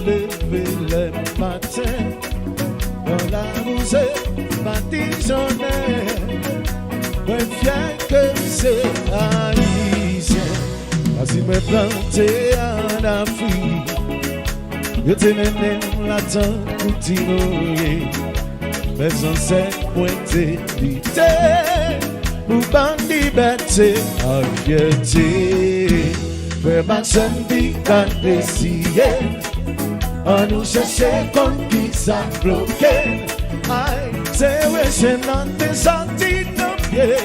lever le matin dans la rosée badigeonnée. Moi fier que c'est haïtien. As il me planté en Afrique, je te mené la temps pour t'ignorer. Mes ancêtres pointés l'idée pour ban liberté en fierté. Frère Maxime Bican décidé, on nous cherchait comme qui ça bloqué. Aïe, c'est ouais, j'ai non des sentis nos pieds.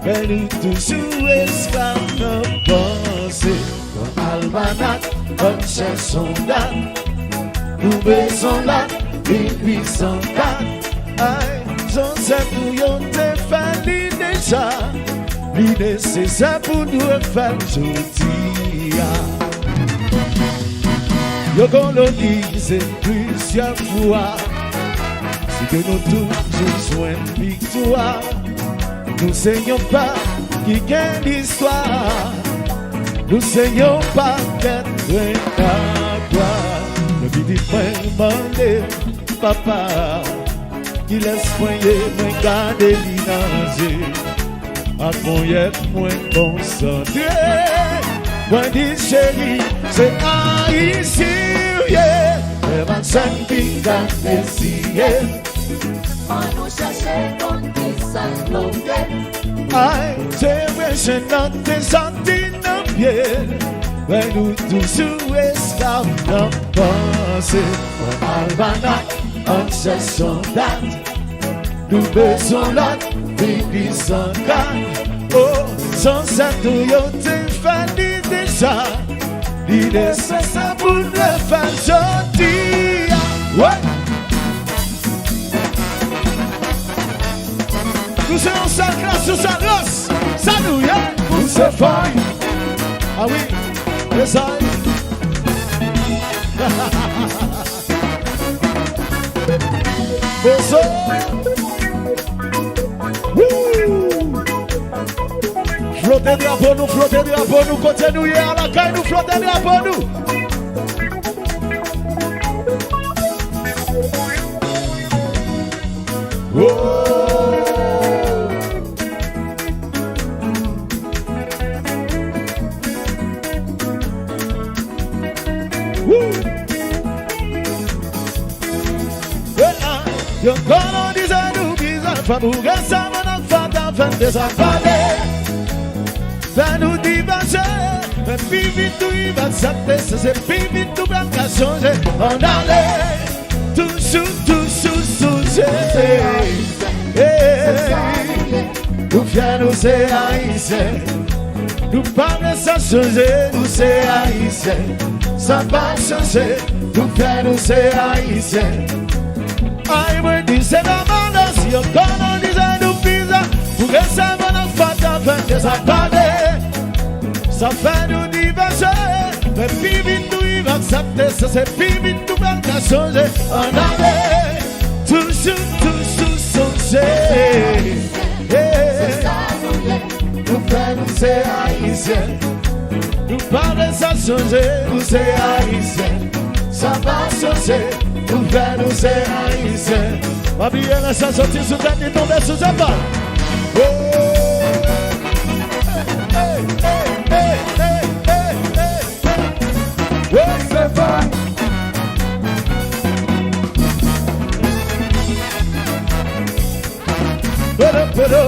Mais nous toujours esclaves nos pensées. Dans l'almanach, on cherche son date. Nous baissons là, et puis son date. Aïe, j'en sais où y'en te fait déjà. L'idée c'est ça pour nous faire sortir. Yo colonise plusieurs fois. C'est que nous toujours jouons victoire. Nous saignons pas qui gagne l'histoire. Nous saignons pas qu'être à quoi. Le petit frère demandé, papa, qui laisse poigner, moi garder l'inanger. À mon yep, moi concentré. Moi dis chérie, c'est haïtien, yeah. Et ma scène qui a essayé. On nous cherchait comme des sanglotés. Aïe, c'est vrai, je n'en t'ai senti nos pieds. Mais nous toujours esclaves d'en penser. Pour Albanach, on cherche son date. Nous baissons là, puis sans gagne. Oh, sans ça, tout y'en t'ai fait déjà. L'idée, c'est ça pour le faire gentil. Ouais! Nous sommes sa classe, sous sa race. Ça nous y est, pour se faire. Ah oui, les ailes. Bonsoir. Flottez drapeau nous, continuez à la caille, nous flottez drapeau nous. Oh. Yo kono disa nou bizan fa bouga sa manak fata fen desafade. Fa nou divache, men pi vitou i va sapte, se pi vitou blan ka chanje. On ale, toujours souje. Nous fiers nous c'est haïtien. Nous parle sans changer, nous c'est haïtien. Ça va changer, nous fiers nous c'est haïtien. Aïe, moi, dis c'est la malheur, si on connaît des nous pisa, pour que ça va nous faire des appelés. Ça fait nous diverger, mais puis vite nous y va accepter, ça c'est puis vite nous va changer. On allait, toujours changer. Nous faisons nous c'est haïtien. Nous parlons sans changer, nous c'est haïtien. Ça va changer. Nous faisons nous c'est haïtien. Ma bien la chanson qui sous tête et tomber sous un bal. Oh, hey, hey, hey, hey, hey, hey, hey. Ouais, c'est vrai. Pedo.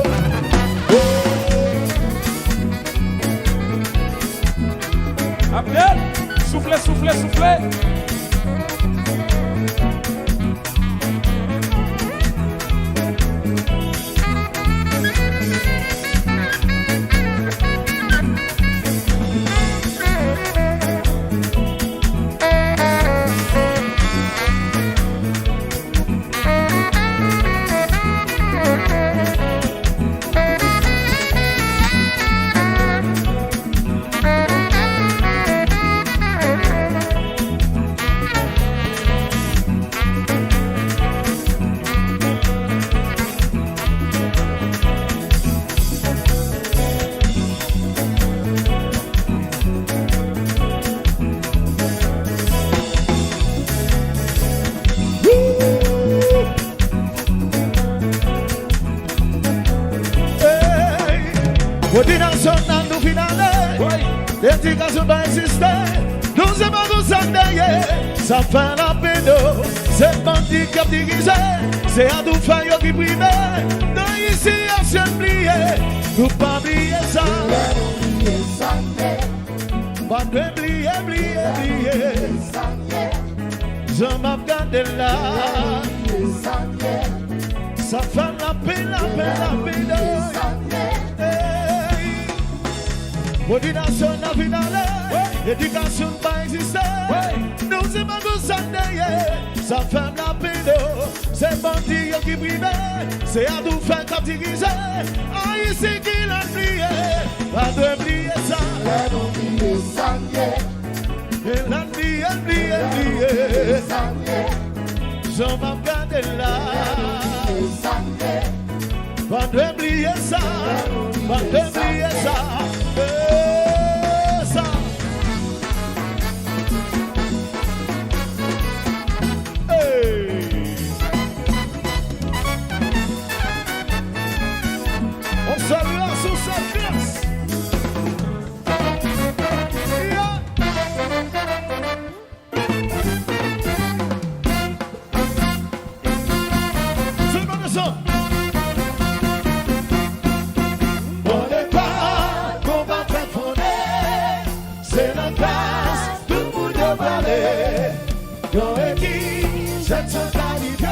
Abdel, soufflez. Ordination dans nous finale. Éducation va exister. Nous sommes tous en derrière. Ça fait la peine. C'est bandit qui a dirigé. C'est à tout faire qui prive. Non, ici, à se plier. Nous pas oublier ça. Pas de oublier, oublier. Je m'en garde là. Ça fait la peine, la peine, la peine. Ordination dans finale. Éducation pas exister. Nous sommes tous en derrière. Ça fait la peine. C'est bandit qui prive. C'est à tout faire comme dirigé. Ah, ici qui l'a plié. Pas d'oublier ça. Et l'a plié, plié, plié. Je m'en garde là. Pas d'oublier ça. Pas d'oublier ça. Ça. On salue la sous sa classe. C'est pas de ça. On n'est pas qu'on va faire fonder. C'est la classe, tout le monde va parler. Yon équipe, cette socialité.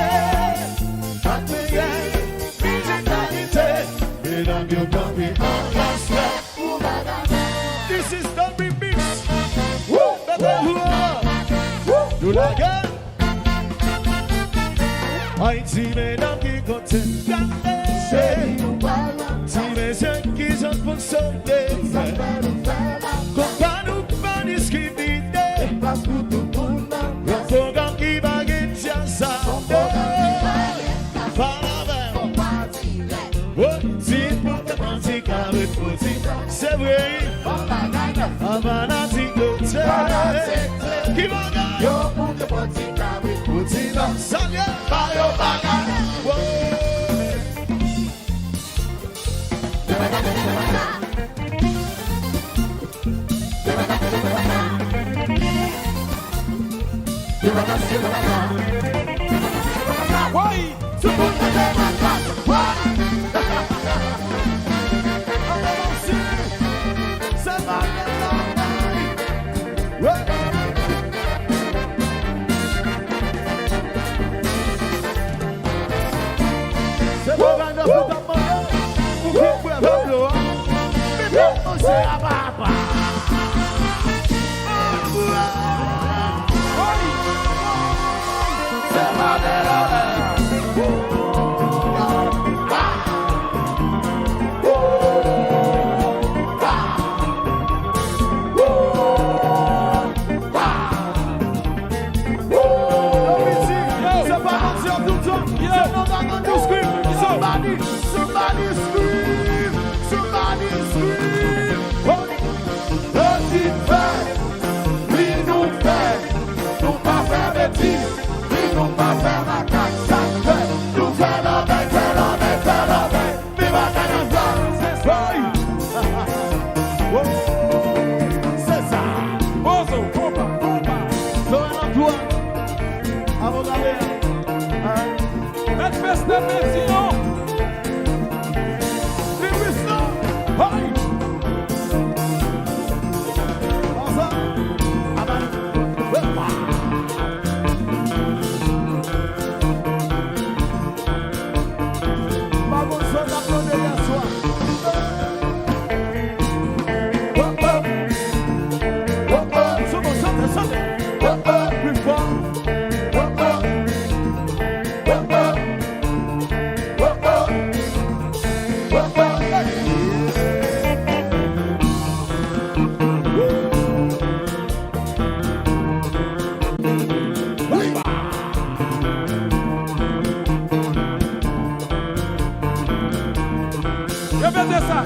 This is the remix. You like it? Haïti, mesdames qui contiennent. Si les gens qui sont pour sauter, qu'on va nous pas discriminer. Le programme qui va gagner ça. C'est vrai, Amanati Gote, qui va gagner? Yo, pour te porter, pour te saluer, Mario Bagana. Oui, tout le monde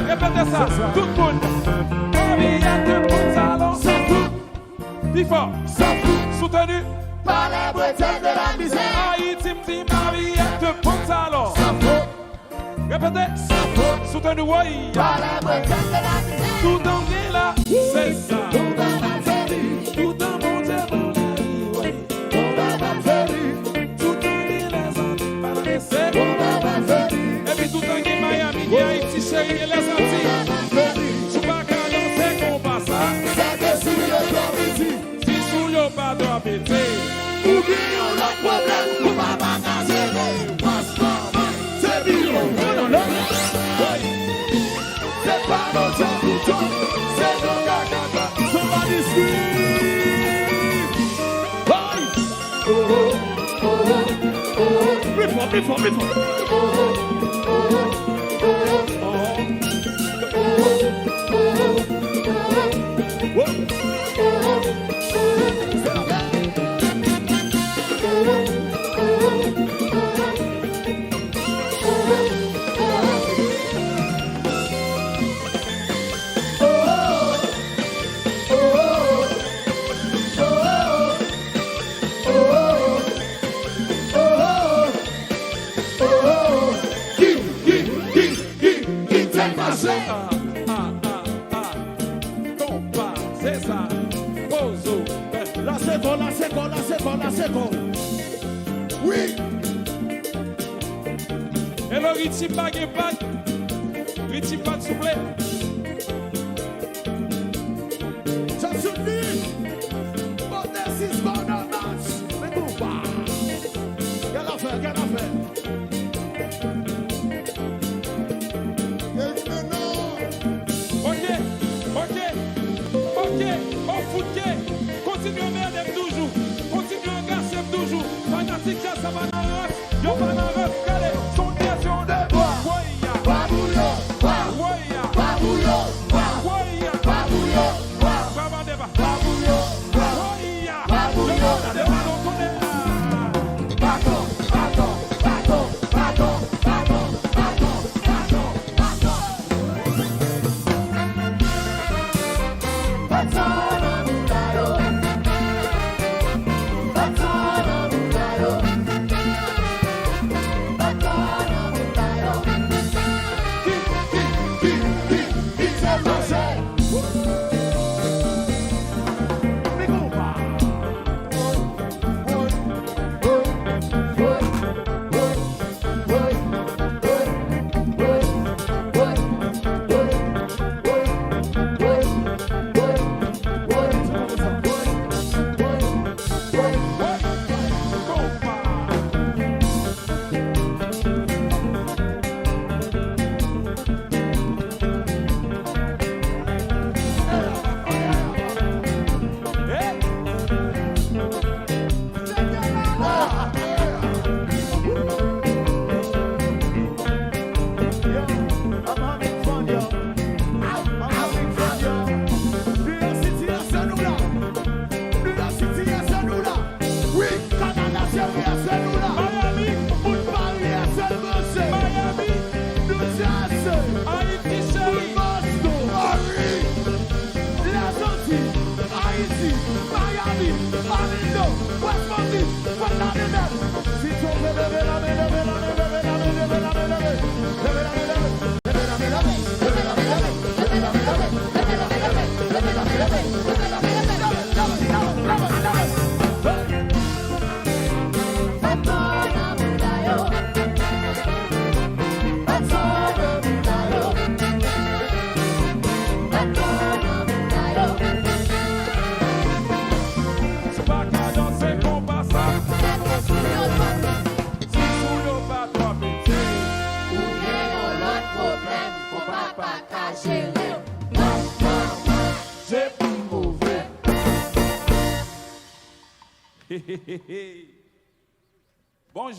Répétez ça, tout le monde. Mariette pour salon. Sans tout. Plus fort. Sans tout. Soutenu. Par les bretelles de la misère. Haïti me dit Mariette pour salon. Sans tout. Répétez. Soutenez de Wai. Tout en est là. C'est ça. Tout en mon Dieu. Tout en est là. Et puis tout en est Miami. Il y a Haïti, chérie, et les Antilles. Tu vas calancer qu'on passe ça. Si sous le pas d'habiter. Ou bien on a problème, ou pas bagager. C'est bien, c'est pas notre bouton, c'est nos gaga. Somebody scream. Oh oh oh oh oh. Before. C'est ça. Bozo. La seconde. Oui. Et le Richie Bag et Bag. Richie Bag souple. Ça suffit. But this is gonna dance. Mais bon, bah. Quelle affaire. Ok. On fout. Continue à merder toujours. Continue à gasser toujours. Fanatique, ça va dans le rush. Yo, va dans le rush. Regardez, son question de bois. Bonjour.